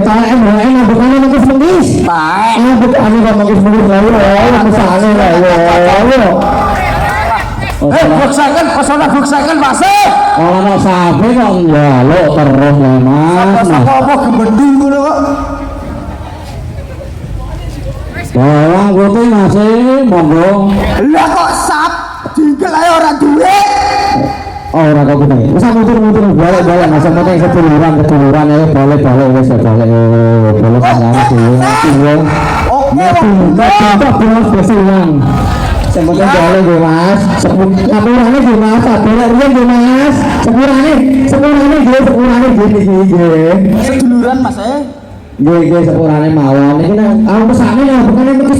enak bukannya mengkis. Bukan mengkis lalu misalnya lalu. Buksakan masih. Kalau sampai kok njaluk terus Mas. Apa gebendung ngono kok. Bawang putih masih monggo. Lah kok sap dingkel ae ora duwe. Ora kok ngene. Wis muter-muter balik-balik masa penting keduluran ae balik-balik wis balik. Balik nang dhewe. Oke, bos ulang. Semoga boleh gue Mas. Sepurane gue Mas. Boleh riyen gue Mas. Sepurane gini. Seduluran Mas Nggih sepurane mawon. Iki nang aku pesane ya bukan mekis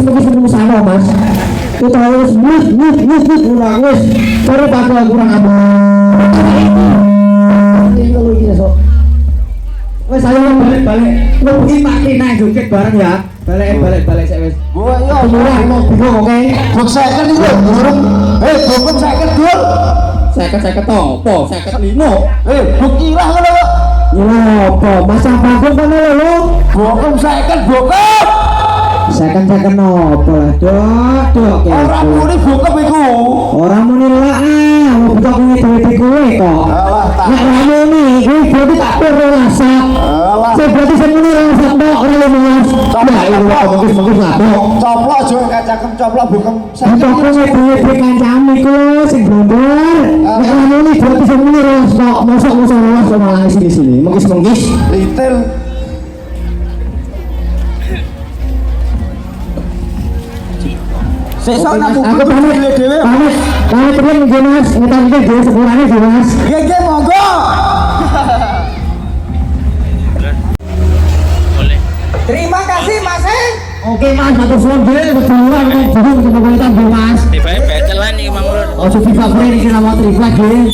sana Mas. Kita harus kurang wis. Cari pakai kurang apa. Ini kalau iki sok. Wes ayo balik. Nunggu Pak Tina joget bareng ya. Balik sik wis. Gua yo mau bingung oke. Bok seket iki burung. Bokem seket dul. Seket opo? Seket limo. Bok kirah ngono kok. Yo opo? Masa bagus kono lho. Bokem seket bokem. Seket opo lah, Dok. Ora muni bokem iku. Ora muni lak mau buka kuwi duwe kowe kok. Nek ora muni kuwi berarti tak perlu rasak. Saya berarti saya muni rasak tok ora lemas. Bagus ngapok. Coplok aja kacakem coplok bukem. Coplok duwe kancam iku sing blondor. Nek ora muni berarti saya muni rasak. Mosok rasak malah sini. Mengkis. Litil. Sesuk nak aku pamit dhewe. Pamit terus nggih Mas. Ngene dhewe sepurane nggih Mas. Nggih monggo. Terima kasih Mas. Oke Mas, matur suwun nggih keduluran burung kepewetan nggih Mas. Tibae betelan iki Mang Lur. Ojo favorit iki nama triflek nggih.